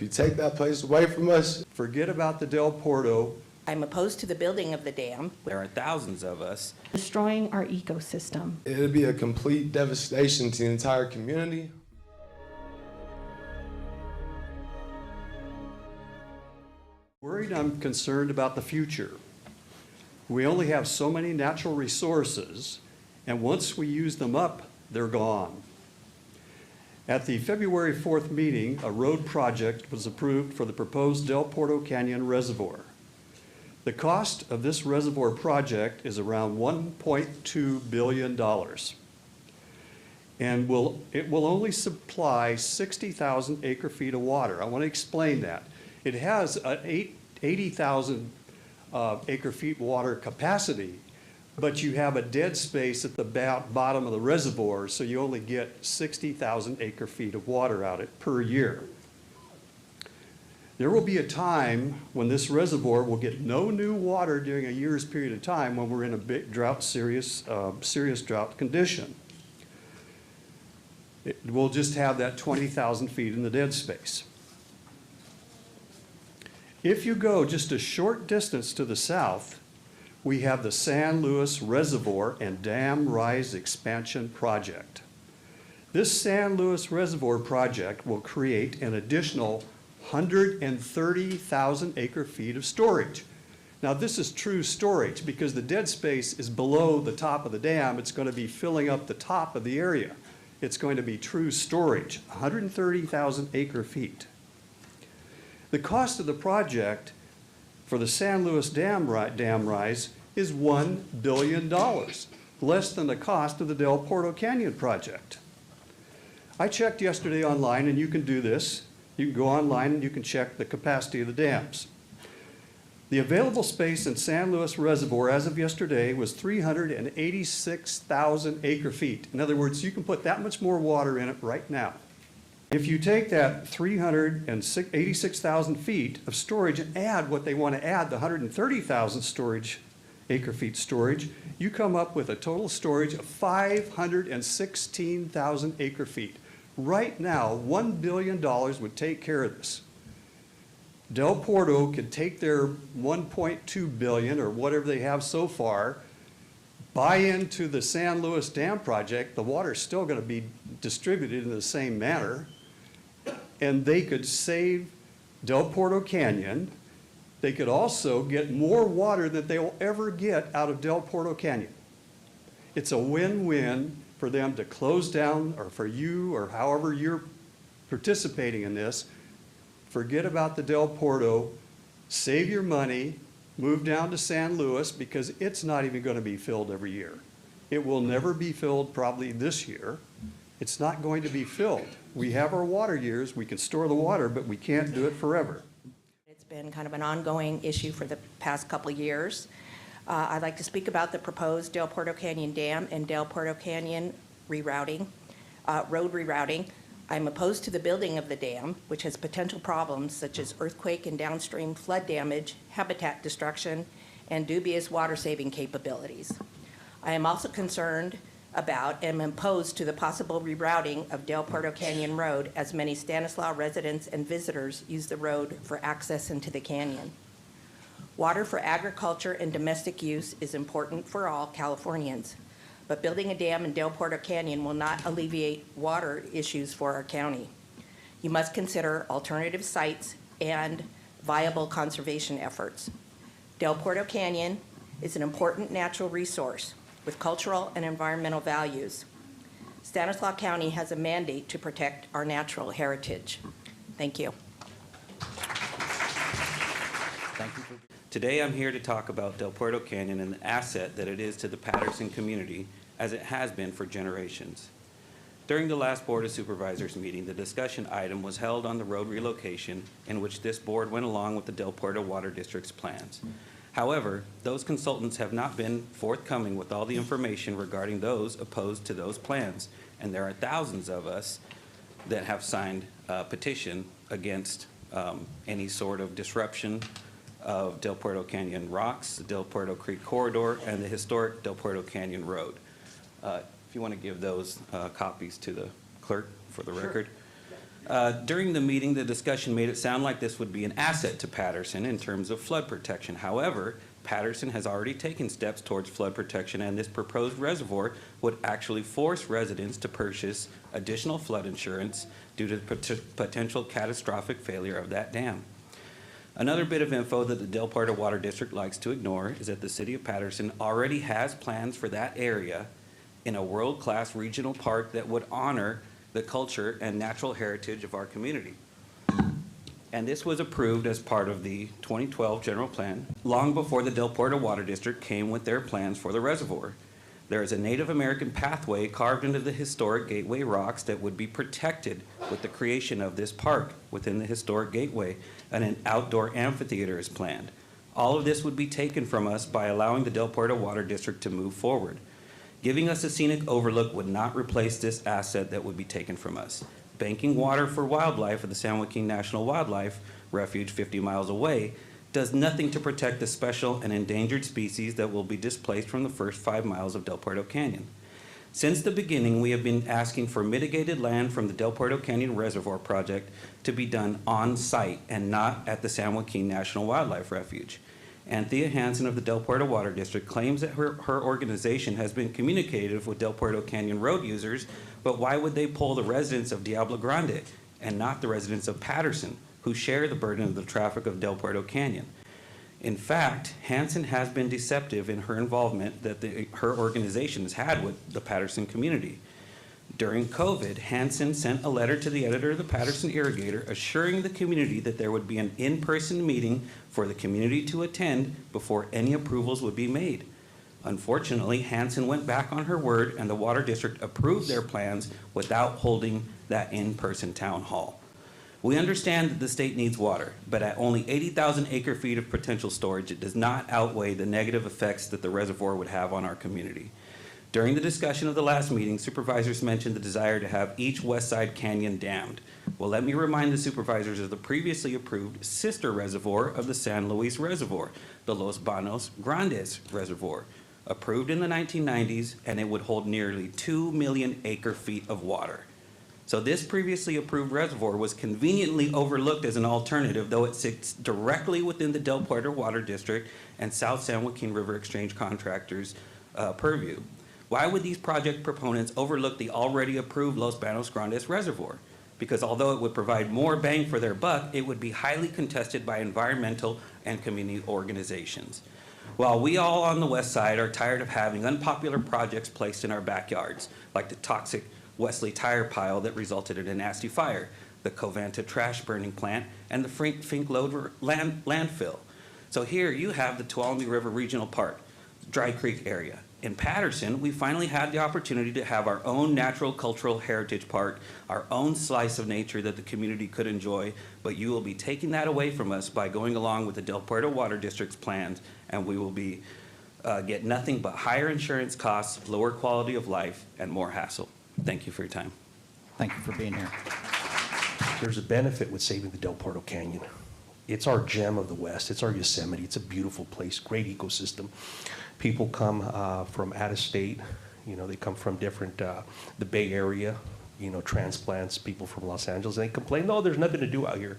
you take that place away from us, forget about the Del Porto. I'm opposed to the building of the dam. There are thousands of us. Destroying our ecosystem. It'll be a complete devastation to the entire community. Worried, I'm concerned about the future. We only have so many natural resources, and once we use them up, they're gone. At the February 4th meeting, a road project was approved for the proposed Del Porto Canyon Reservoir. The cost of this reservoir project is around $1.2 billion. And it will only supply 60,000 acre-feet of water. I want to explain that. It has an 80,000 acre-feet water capacity, but you have a dead space at the bottom of the reservoir, so you only get 60,000 acre-feet of water out it per year. There will be a time when this reservoir will get no new water during a year's period of time when we're in a big drought, serious drought condition. We'll just have that 20,000 feet in the dead space. If you go just a short distance to the south, we have the San Luis Reservoir and Dam Rise Expansion Project. This San Luis Reservoir project will create an additional 130,000 acre-feet of storage. Now, this is true storage because the dead space is below the top of the dam. It's going to be filling up the top of the area. It's going to be true storage, 130,000 acre-feet. The cost of the project for the San Luis Dam Rise is $1 billion, less than the cost of the Del Porto Canyon project. I checked yesterday online, and you can do this. You can go online and you can check the capacity of the dams. The available space in San Luis Reservoir as of yesterday was 386,000 acre-feet. In other words, you can put that much more water in it right now. If you take that 386,000 feet of storage and add what they want to add, the 130,000 acre-feet storage, you come up with a total storage of 516,000 acre-feet. Right now, $1 billion would take care of this. Del Porto could take their $1.2 billion or whatever they have so far, buy into the San Luis Dam project. The water's still going to be distributed in the same manner, and they could save Del Porto Canyon. They could also get more water than they will ever get out of Del Porto Canyon. It's a win-win for them to close down, or for you, or however you're participating in this. Forget about the Del Porto, save your money, move down to San Luis, because it's not even going to be filled every year. It will never be filled probably this year. It's not going to be filled. We have our water years, we can store the water, but we can't do it forever. It's been kind of an ongoing issue for the past couple of years. I'd like to speak about the proposed Del Porto Canyon Dam and Del Porto Canyon road rerouting. I'm opposed to the building of the dam, which has potential problems such as earthquake and downstream flood damage, habitat destruction, and dubious water-saving capabilities. I am also concerned about and am opposed to the possible rerouting of Del Porto Canyon Road, as many Stanislaus residents and visitors use the road for access into the canyon. Water for agriculture and domestic use is important for all Californians, but building a dam in Del Porto Canyon will not alleviate water issues for our county. You must consider alternative sites and viable conservation efforts. Del Porto Canyon is an important natural resource with cultural and environmental values. Stanislaus County has a mandate to protect our natural heritage. Thank you. Thank you. Today I'm here to talk about Del Porto Canyon and the asset that it is to the Patterson community, as it has been for generations. During the last Board of Supervisors meeting, the discussion item was held on the road relocation, in which this board went along with the Del Porto Water District's plans. However, those consultants have not been forthcoming with all the information regarding those opposed to those plans, and there are thousands of us that have signed a petition against any sort of disruption of Del Porto Canyon rocks, the Del Porto Creek corridor, and the historic Del Porto Canyon Road. If you want to give those copies to the clerk for the record. During the meeting, the discussion made it sound like this would be an asset to Patterson in terms of flood protection. However, Patterson has already taken steps towards flood protection, and this proposed reservoir would actually force residents to purchase additional flood insurance due to the potential catastrophic failure of that dam. Another bit of info that the Del Puerto Water District likes to ignore is that the city of Patterson already has plans for that area in a world-class regional park that would honor the culture and natural heritage of our community. And this was approved as part of the 2012 general plan, long before the Del Puerto Water District came with their plans for the reservoir. There is a Native American pathway carved into the historic gateway rocks that would be protected with the creation of this park within the historic gateway, and an outdoor amphitheater is planned. All of this would be taken from us by allowing the Del Puerto Water District to move forward. Giving us a scenic overlook would not replace this asset that would be taken from us. Banking water for wildlife at the San Joaquin National Wildlife Refuge 50 miles away does nothing to protect the special and endangered species that will be displaced from the first 5 miles of Del Puerto Canyon. Since the beginning, we have been asking for mitigated land from the Del Puerto Canyon Reservoir project to be done on site and not at the San Joaquin National Wildlife Refuge. Anthea Hansen of the Del Puerto Water District claims that her organization has been communicative with Del Puerto Canyon road users, but why would they pull the residents of Diablo Grande and not the residents of Patterson, who share the burden of the traffic of Del Puerto Canyon? In fact, Hansen has been deceptive in her involvement that her organization has had with the Patterson community. During COVID, Hansen sent a letter to the editor of the Patterson Irrigator assuring the community that there would be an in-person meeting for the community to attend before any approvals would be made. Unfortunately, Hansen went back on her word, and the Water District approved their plans without holding that in-person town hall. We understand that the state needs water, but at only 80,000 acre-feet of potential storage, it does not outweigh the negative effects that the reservoir would have on our community. During the discussion of the last meeting, supervisors mentioned the desire to have each west side canyon dammed. Well, let me remind the supervisors of the previously approved sister reservoir of the San Luis Reservoir, the Los Banos Grandes Reservoir, approved in the 1990s, and it would hold nearly 2 million acre-feet of water. So this previously approved reservoir was conveniently overlooked as an alternative, though it sits directly within the Del Puerto Water District and South San Joaquin River Exchange contractors' purview. Why would these project proponents overlook the already approved Los Banos Grandes Reservoir? Because although it would provide more bang for their buck, it would be highly contested by environmental and community organizations. While we all on the west side are tired of having unpopular projects placed in our backyards, like the toxic Wesley tire pile that resulted in a nasty fire, the Covanta trash burning plant, and the Fink Lode landfill. So here you have the Tuolumne River Regional Park, Dry Creek area. In Patterson, we finally had the opportunity to have our own natural cultural heritage park, our own slice of nature that the community could enjoy, but you will be taking that away from us by going along with the Del Puerto Water District's plans, and we will be get nothing but higher insurance costs, lower quality of life, and more hassle. Thank you for your time. Thank you for being here. There's a benefit with saving the Del Puerto Canyon. It's our gem of the West. It's our Yosemite. It's a beautiful place, great ecosystem. People come from out of state. You know, they come from different, the Bay Area, you know, transplants, people from Los Angeles. And they complain, no, there's nothing to do out here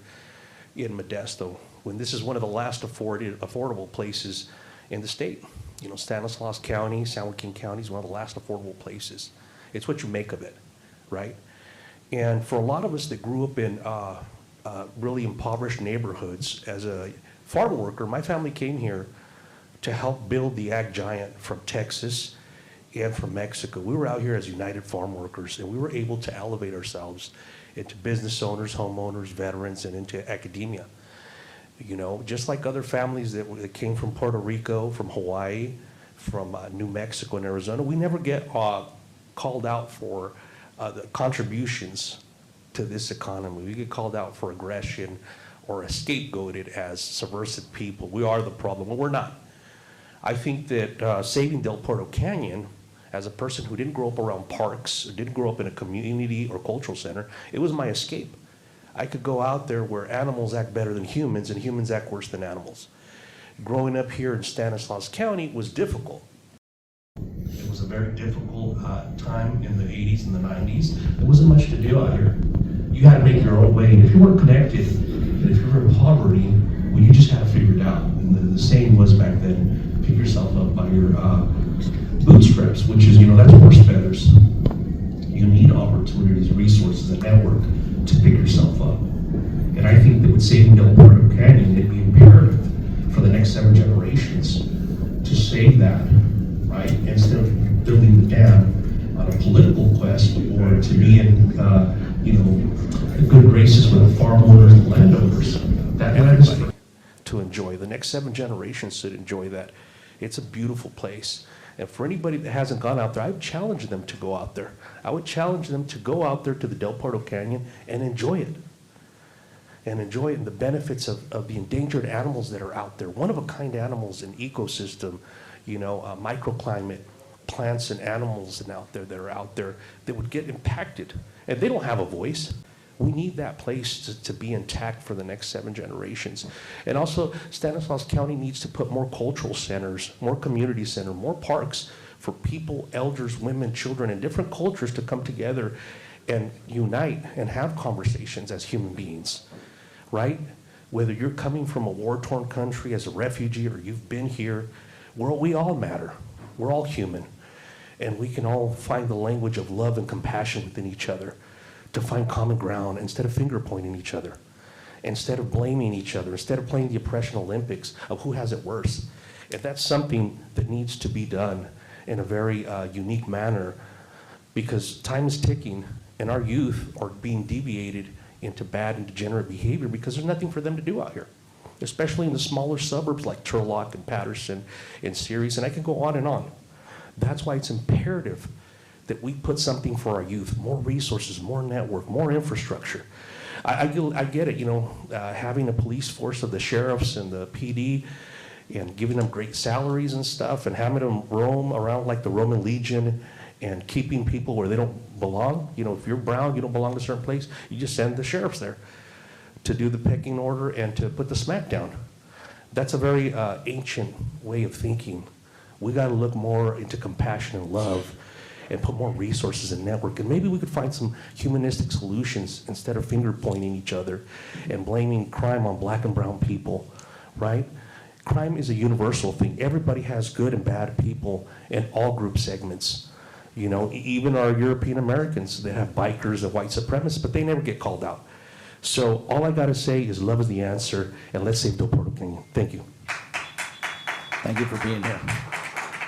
in Modesto, when this is one of the last affordable places in the state. You know, Stanislaus County, San Joaquin County is one of the last affordable places. It's what you make of it, right? And for a lot of us that grew up in really impoverished neighborhoods, as a farm worker, my family came here to help build the ag giant from Texas and from Mexico. We were out here as United Farm Workers, and we were able to elevate ourselves into business owners, homeowners, veterans, and into academia. You know, just like other families that came from Puerto Rico, from Hawaii, from New Mexico and Arizona, we never get called out for the contributions to this economy. We get called out for aggression or scapegoated as subversive people. We are the problem, but we're not. I think that saving Del Puerto Canyon, as a person who didn't grow up around parks, or didn't grow up in a community or cultural center, it was my escape. I could go out there where animals act better than humans and humans act worse than animals. Growing up here in Stanislaus County was difficult. It was a very difficult time in the 80s and the 90s. There wasn't much to do out here. You got to make your own way. And if you weren't connected, and if you're in poverty, well, you just had to figure it out. And the saying was back then, pick yourself up by your bootstraps, which is, that's horse feathers. You need opportunities, resources, a network to pick yourself up. And I think that with saving Del Puerto Canyon, it'd be imperative for the next 7 generations to save that, right? Instead of building the dam on a political quest or to be in, good graces with the farm owners and landowners. That everybody to enjoy. The next 7 generations should enjoy that. It's a beautiful place. And for anybody that hasn't gone out there, I would challenge them to go out there. I would challenge them to go out there to the Del Puerto Canyon and enjoy it. And enjoy it and the benefits of the endangered animals that are out there. One-of-a-kind animals in ecosystem, microclimate, plants and animals and out there that are out there that would get impacted. And they don't have a voice. We need that place to be intact for the next 7 generations. And also, Stanislaus County needs to put more cultural centers, more community centers, more parks for people, elders, women, children, and different cultures to come together and unite and have conversations as human beings, right? Whether you're coming from a war-torn country as a refugee or you've been here, we all matter. We're all human. And we can all find the language of love and compassion within each other to find common ground instead of finger pointing each other, instead of blaming each other, instead of playing the oppression Olympics of who has it worse. And that's something that needs to be done in a very unique manner because time is ticking and our youth are being deviated into bad and degenerate behavior because there's nothing for them to do out here, especially in the smaller suburbs like Turlock and Patterson and Ceres, and I can go on and on. That's why it's imperative that we put something for our youth, more resources, more network, more infrastructure. I get it, having a police force of the sheriffs and the PD and giving them great salaries and stuff and having them roam around like the Roman Legion and keeping people where they don't belong. If you're brown, you don't belong to a certain place, you just send the sheriffs there to do the pecking order and to put the smack down. That's a very ancient way of thinking. We got to look more into compassion and love and put more resources and network. And maybe we could find some humanistic solutions instead of finger pointing each other and blaming crime on black and brown people, right? Crime is a universal thing. Everybody has good and bad people in all group segments. Even our European Americans, they have bikers and white supremacists, but they never get called out. So all I gotta say is love is the answer, and let's save Del Puerto Canyon. Thank you. Thank you for being here.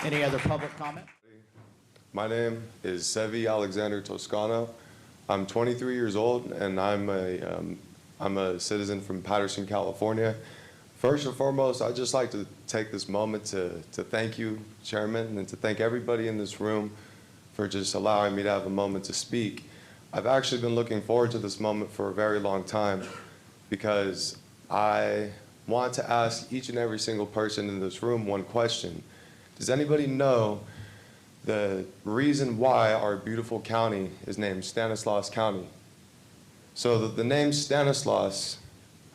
Any other public comment? My name is Sevi Alexander Toscano. I'm 23 years old, and I'm a citizen from Patterson, California. First and foremost, I'd just like to take this moment to thank you, Chairman, and to thank everybody in this room for just allowing me to have a moment to speak. I've actually been looking forward to this moment for a very long time because I want to ask each and every single person in this room one question. Does anybody know the reason why our beautiful county is named Stanislaus County? So the name Stanislaus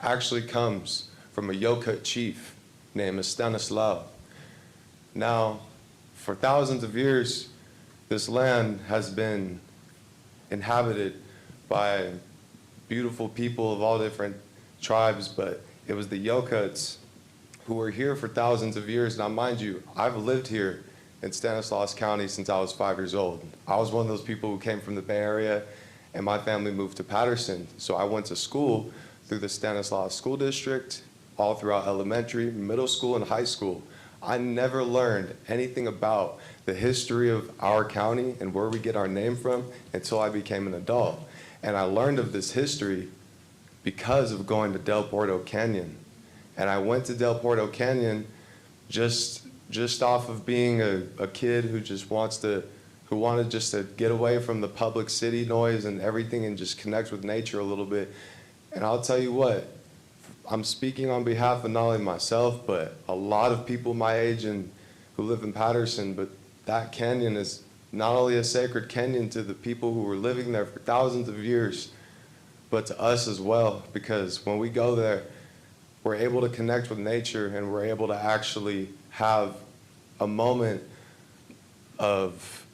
actually comes from a Yokut chief named Stanislaus. Now, for thousands of years, this land has been inhabited by beautiful people of all different tribes, but it was the Yokuts who were here for thousands of years. Now, mind you, I've lived here in Stanislaus County since I was 5 years old. I was one of those people who came from the Bay Area, and my family moved to Patterson. So I went to school through the Stanislaus School District, all throughout elementary, middle school, and high school. I never learned anything about the history of our county and where we get our name from until I became an adult. And I learned of this history because of going to Del Puerto Canyon. And I went to Del Puerto Canyon just off of being a kid who wanted just to get away from the public city noise and everything and just connect with nature a little bit. And I'll tell you what, I'm speaking on behalf of not only myself, but a lot of people my age and who live in Patterson, but that canyon is not only a sacred canyon to the people who were living there for thousands of years, but to us as well, because when we go there, we're able to connect with nature and we're able to actually have a moment of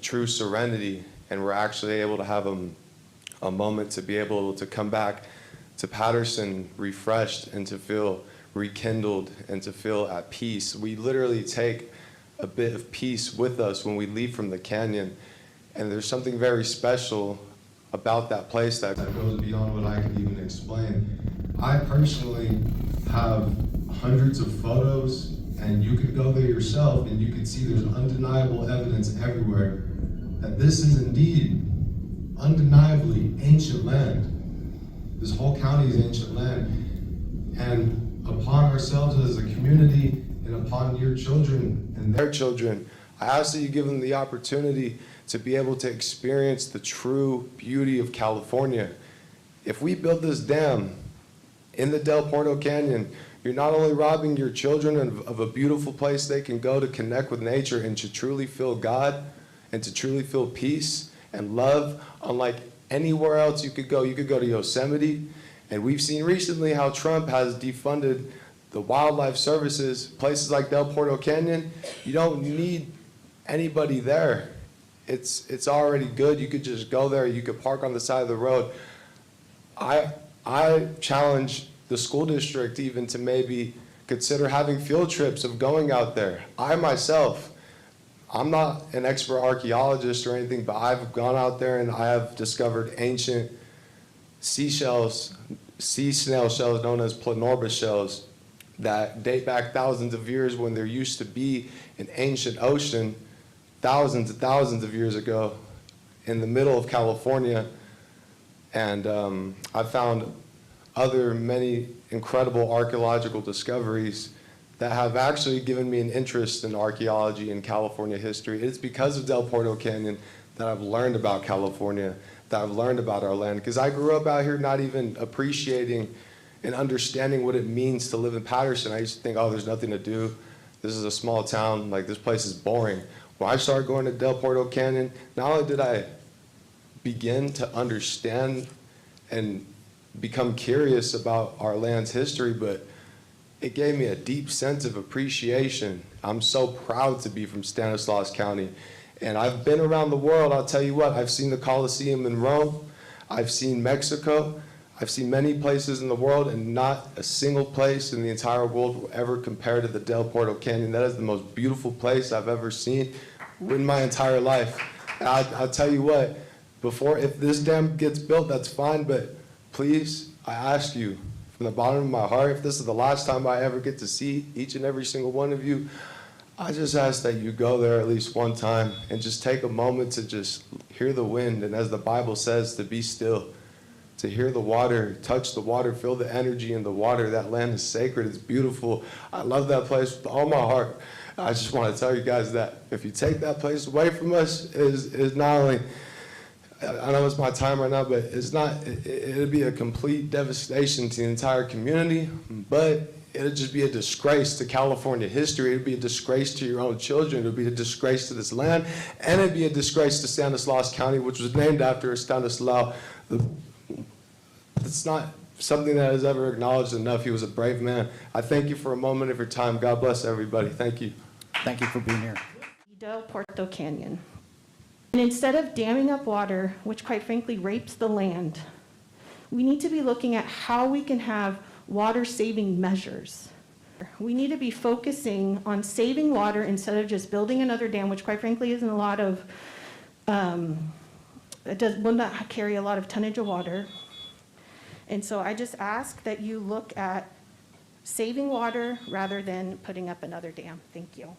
true serenity, and we're actually able to have a a moment to be able to come back to Patterson refreshed and to feel rekindled and to feel at peace. We literally take a bit of peace with us when we leave from the canyon, and there's something very special about that place that goes beyond what I could even explain. I personally have hundreds of photos, and you could go there yourself and you could see there's undeniable evidence everywhere that this is indeed undeniably ancient land. This whole county is ancient land. And upon ourselves as a community and upon your children and their children, I ask that you give them the opportunity to be able to experience the true beauty of California. If we build this dam in the Del Porto Canyon, you're not only robbing your children of a beautiful place they can go to connect with nature and to truly feel God and to truly feel peace and love, unlike anywhere else you could go. You could go to Yosemite, and we've seen recently how Trump has defunded the wildlife services. Places like Del Porto Canyon, you don't need anybody there. It's already good. You could just go there. You could park on the side of the road. I challenge the school district even to maybe consider having field trips of going out there. I myself, I'm not an expert archaeologist or anything, but I've gone out there and I have discovered ancient seashells, sea snail shells known as planorbis shells that date back thousands of years when there used to be an ancient ocean thousands and thousands of years ago in the middle of California. And I found many incredible archaeological discoveries that have actually given me an interest in archaeology and California history. It's because of Del Porto Canyon that I've learned about California, that I've learned about our land. Because I grew up out here not even appreciating and understanding what it means to live in Patterson. I used to think, oh, there's nothing to do. This is a small town, like this place is boring. When I started going to Del Porto Canyon, not only did I begin to understand and become curious about our land's history, but it gave me a deep sense of appreciation. I'm so proud to be from Stanislaus County. And I've been around the world. I'll tell you what, I've seen the Colosseum in Rome. I've seen Mexico. I've seen many places in the world, and not a single place in the entire world will ever compare to the Del Porto Canyon. That is the most beautiful place I've ever seen in my entire life. And I'll tell you what, if this dam gets built, that's fine, but please, I ask you from the bottom of my heart, if this is the last time I ever get to see each and every single one of you, I just ask that you go there at least one time and just take a moment to just hear the wind, and as the Bible says, to be still, to hear the water, touch the water, feel the energy in the water. That land is sacred, it's beautiful. I love that place with all my heart. I just want to tell you guys that if you take that place away from us, is not only, I know it's my time right now, but it'd be a complete devastation to the entire community, but it'd just be a disgrace to California history. It'd be a disgrace to your own children. It'd be a disgrace to this land, and it'd be a disgrace to Stanislaus County, which was named after Stanislaus. It's not something that is ever acknowledged enough. He was a brave man. I thank you for a moment of your time. God bless everybody. Thank you. Thank you for being here. Del Porto Canyon. And instead of damming up water, which quite frankly rapes the land, we need to be looking at how we can have water-saving measures. We need to be focusing on saving water instead of just building another dam, which quite frankly isn't a lot of, will not carry a lot of tonnage of water. And so I just ask that you look at saving water rather than putting up another dam. Thank you.